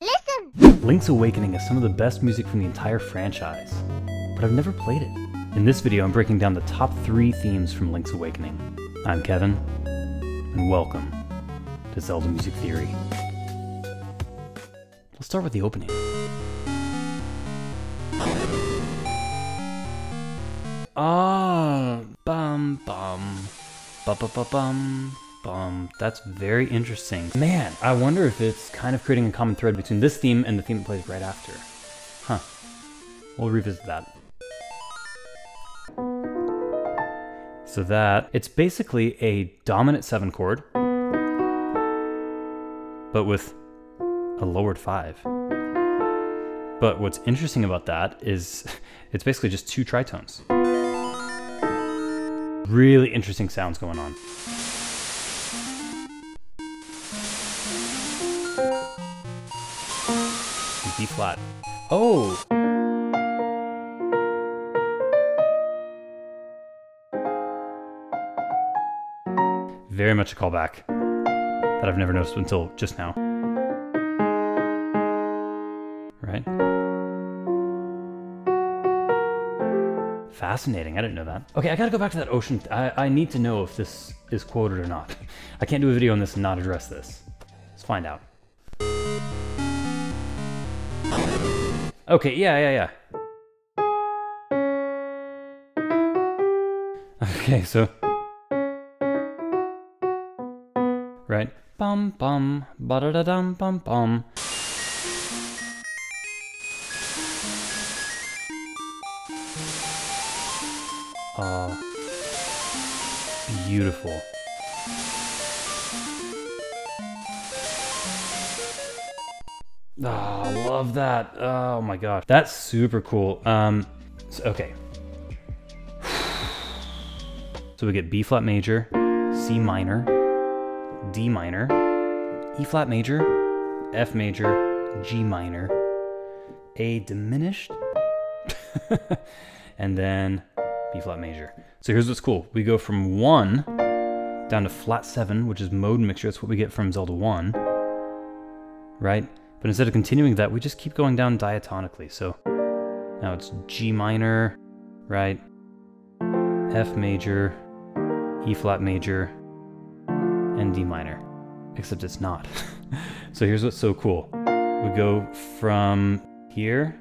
Listen! Link's Awakening is some of the best music from the entire franchise, but I've never played it. In this video, I'm breaking down the top 3 themes from Link's Awakening. I'm Kevin, and welcome to Zelda Music Theory. Let's start with the opening. Bum bum, ba-ba-ba-bum. That's very interesting. Man, I wonder if it's kind of creating a common thread between this theme and the theme it plays right after. Huh. We'll revisit that. So it's basically a dominant 7 chord, but with a lowered 5. But what's interesting about that is it's basically just 2 tritones. Really interesting sounds going on. B flat. Oh! Very much a callback that I've never noticed until just now. Right? Fascinating, I didn't know that. Okay, I gotta go back to that ocean. I need to know if this is quoted or not. I can't do a video on this and not address this. Let's find out. Okay, yeah. Okay, so... Right. Bum bum, ba-da-da-dum bum bum. Beautiful. Oh, love that. Oh my gosh. That's super cool. Okay. So we get B flat major, C minor, D minor, E flat major, F major, G minor, A diminished, and then B flat major. So here's what's cool. We go from 1 down to flat 7, which is mode mixture. That's what we get from Zelda 1, right? But instead of continuing that, we just keep going down diatonically. So now it's G minor, right? F major, E flat major, and D minor. Except it's not. So here's what's so cool. We go from here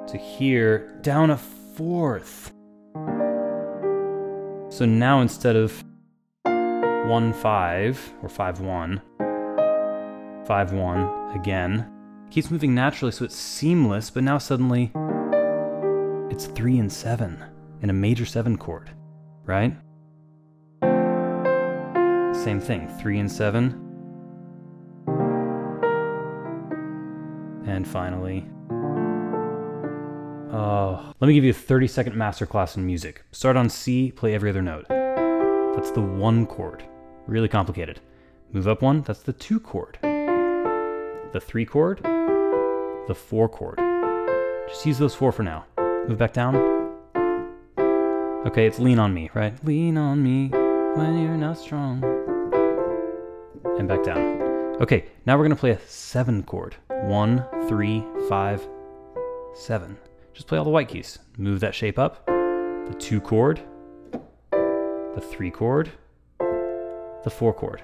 to here, down a 4th. So now instead of 1-5 or 5-1, 5-1 again. It keeps moving naturally, so it's seamless, but now suddenly it's 3 and 7 in a major 7 chord, right? Same thing, 3 and 7. And finally, let me give you a 30-second masterclass in music. Start on C, play every other note. That's the 1 chord. Really complicated. Move up 1, that's the 2 chord. The 3 chord, the 4 chord. Just use those 4 for now. Move back down. Okay, it's lean on me, right? Lean on me when you're not strong. And back down. Okay, now we're gonna play a 7 chord. 1, 3, 5, 7. Just play all the white keys. Move that shape up. The 2 chord, the 3 chord, the 4 chord.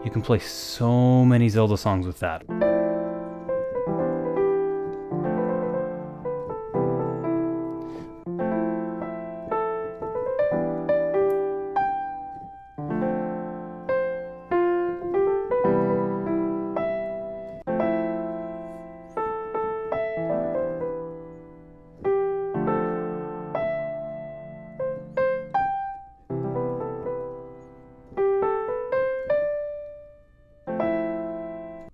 You can play so many Zelda songs with that.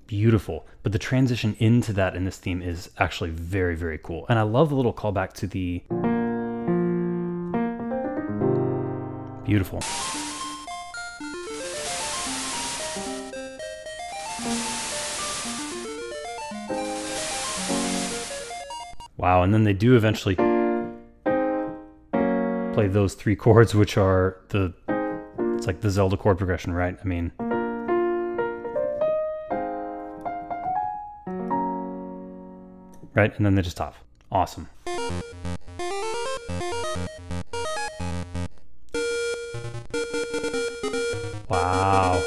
Beautiful, but the transition into that in this theme is actually very, very cool. And I love the little callback to the... Beautiful. Wow, and then they do eventually play those 3 chords, which are it's like the Zelda chord progression, right? I mean, right? And then they just stop. Awesome. Wow.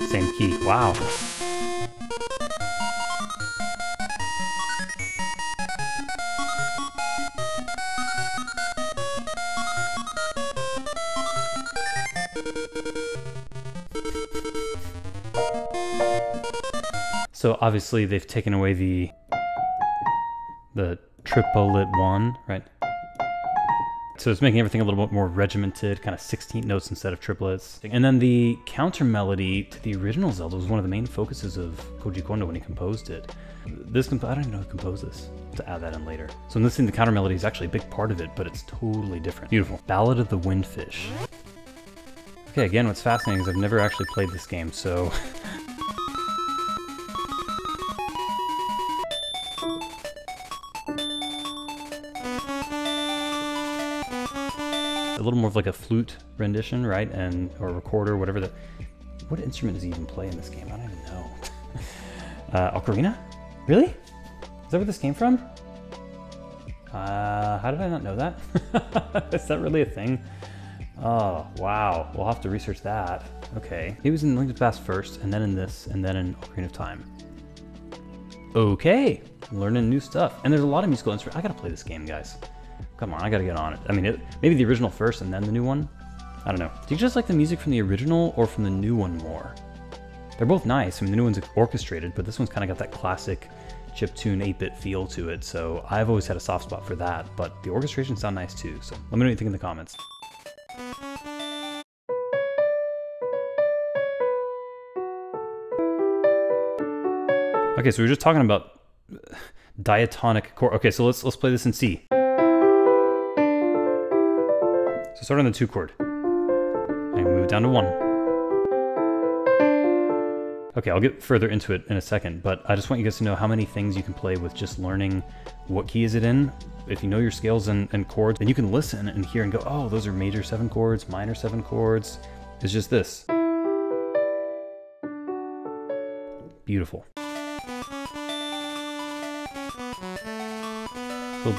Same key. Wow. So obviously they've taken away the triplet one, right? So it's making everything a little bit more regimented, kind of 16 notes instead of triplets. And then the counter melody to the original Zelda was one of the main focuses of Koji Kondo when he composed it. I don't even know who composed this, to add that in later. So in this thing, the counter melody is actually a big part of it, but it's totally different. Beautiful. Ballad of the Windfish. Okay, again, what's fascinating is I've never actually played this game, so... a little more of like a flute rendition, right? Or a recorder, whatever the... What instrument does he even play in this game? I don't even know. Ocarina? Really? Is that where this came from? How did I not know that? Is that really a thing? Oh, wow. We'll have to research that. Okay. He was in Link to the Past first, and then in this, and then in Ocarina of Time. Okay. Learning new stuff. And there's a lot of musical instruments. I gotta play this game, guys. Come on, I gotta get on it. I mean, maybe the original first and then the new one? I don't know. Do you just like the music from the original or from the new one more? They're both nice. I mean, the new one's orchestrated, but this one's kind of got that classic chiptune 8-bit feel to it, so I've always had a soft spot for that, but the orchestrations sound nice too, so let me know what you think in the comments. Okay, so we were just talking about diatonic chord. Okay, so let's play this in C. So start on the 2 chord, and move it down to 1. Okay, I'll get further into it in a second, but I just want you guys to know how many things you can play with just learning what key is it in. If you know your scales and chords, then you can listen and hear and go, oh, those are major 7 chords, minor 7 chords. It's just this. Beautiful. Cool.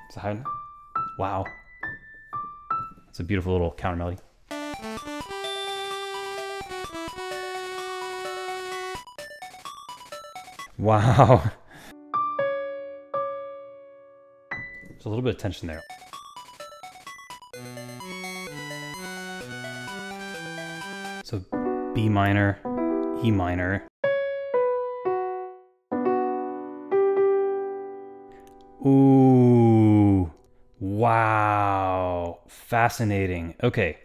It's a high note. Wow. It's a beautiful little counter melody. Wow. There's a little bit of tension there. So B minor, E minor. Ooh. Wow. Fascinating. Okay.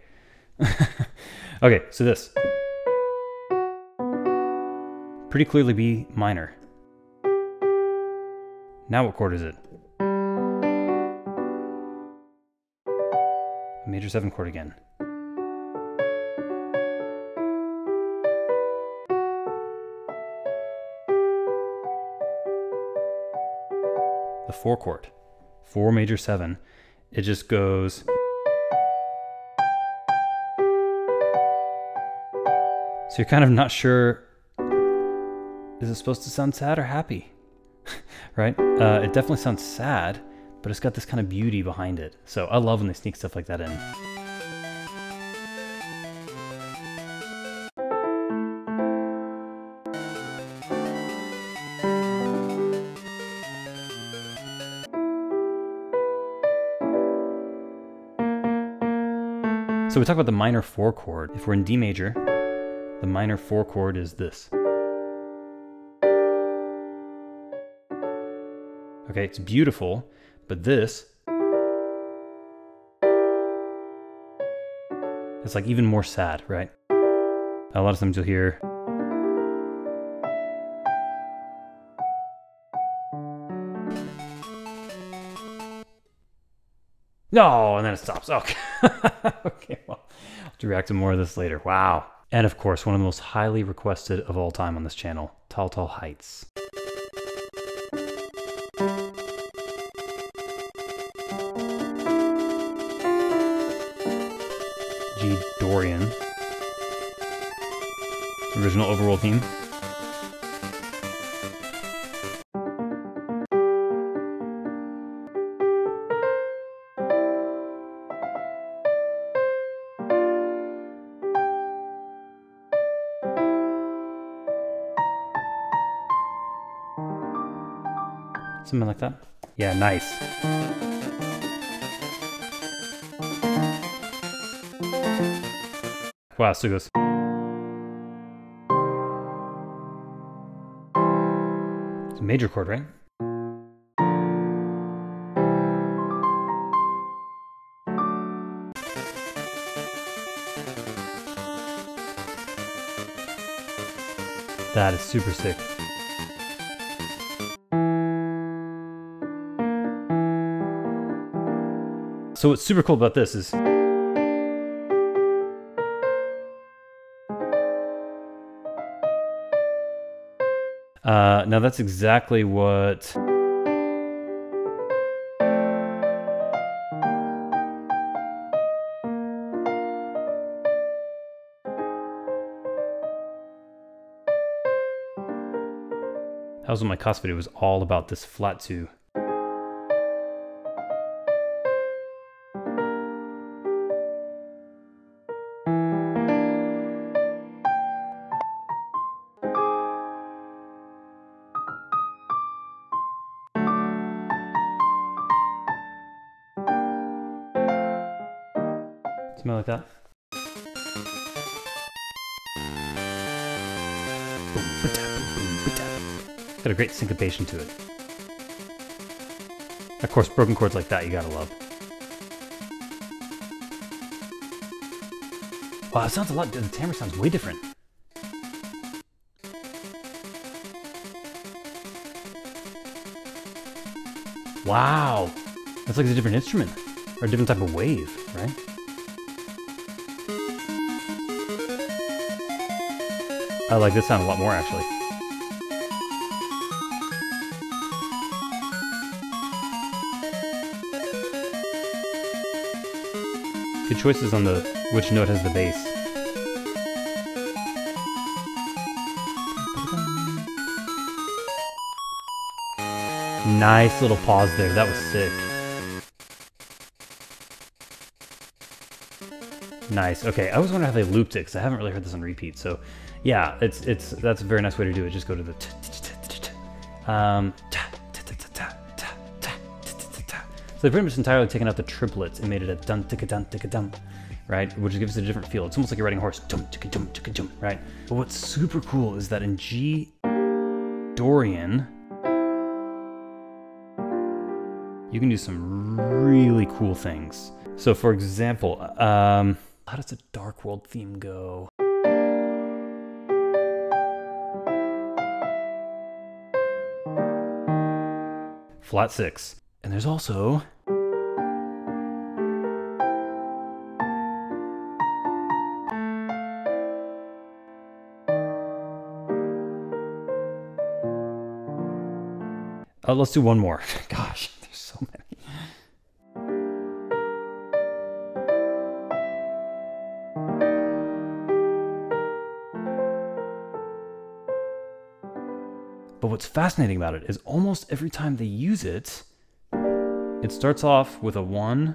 Okay, so this. Pretty clearly B minor. Now what chord is it? A major 7 chord again. The 4 chord. 4 major 7. It just goes. So you're kind of not sure, is it supposed to sound sad or happy? Right? It definitely sounds sad, but it's got this kind of beauty behind it. So I love when they sneak stuff like that in. So we talk about the minor 4 chord. If we're in D major, the minor 4 chord is this. Okay, it's beautiful, but this, it's like even more sad, right? A lot of times you'll hear, no, and then it stops. Okay. Okay, well, I'll have to react to more of this later. Wow. And of course, one of the most highly requested of all time on this channel, Tall Tall Heights. G Dorian. Original overworld theme. Something like that. Yeah, nice. Wow, so goes. It's a major chord, right? That is super sick. So what's super cool about this is now that's exactly what that was what my cost video was all about, this flat 2. Something like that. Got a great syncopation to it. Of course, broken chords like that you gotta love. Wow, it sounds a lot. The timbre sounds way different. Wow, that's like a different instrument or a different type of wave, right? I like this sound a lot more, actually. Good choices on the which note has the bass. Nice little pause there. That was sick. Nice. Okay, I was wondering how they looped it because I haven't really heard this on repeat. So, yeah, that's a very nice way to do it. Just go to the so they've pretty much entirely taken out the triplets and made it a dun ticka dun ticka dum, right? Which gives it a different feel. It's almost like you're riding a horse, dum ticka dum ticka dum, right? But what's super cool is that in G Dorian, you can do some really cool things. So, for example, how does a Dark World theme go? Flat 6. And there's also let's do one more. Gosh, there's so many. But what's fascinating about it is almost every time they use it, it starts off with a 1,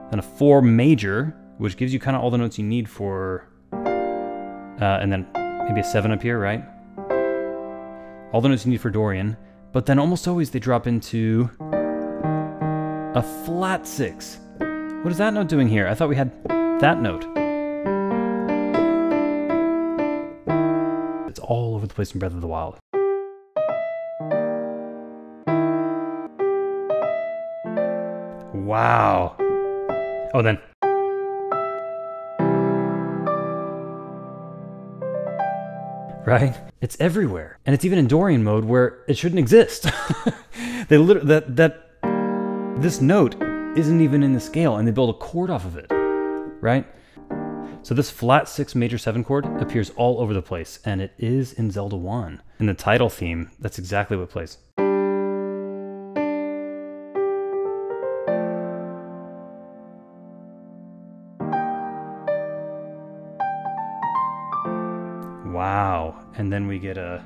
then a 4 major, which gives you kind of all the notes you need for, and then maybe a 7 up here, right? All the notes you need for Dorian, but then almost always they drop into a flat 6. What is that note doing here? I thought we had that note. It's all over the place in Breath of the Wild. Wow. Oh, then. Right? It's everywhere. And it's even in Dorian mode where it shouldn't exist. They literally, this note isn't even in the scale and they build a chord off of it. Right? So this flat 6 major 7 chord appears all over the place, and it is in Zelda 1. In the title theme, that's exactly what plays. Wow. And then we get a...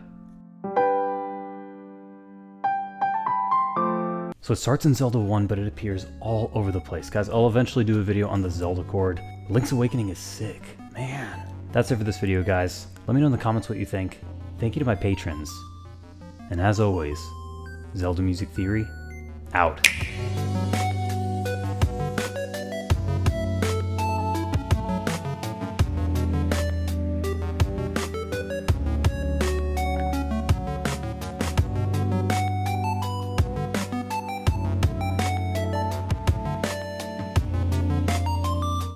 So it starts in Zelda 1, but it appears all over the place. Guys, I'll eventually do a video on the Zelda chord. Link's Awakening is sick. Man. That's it for this video, guys. Let me know in the comments what you think. Thank you to my patrons. And as always, Zelda Music Theory, out.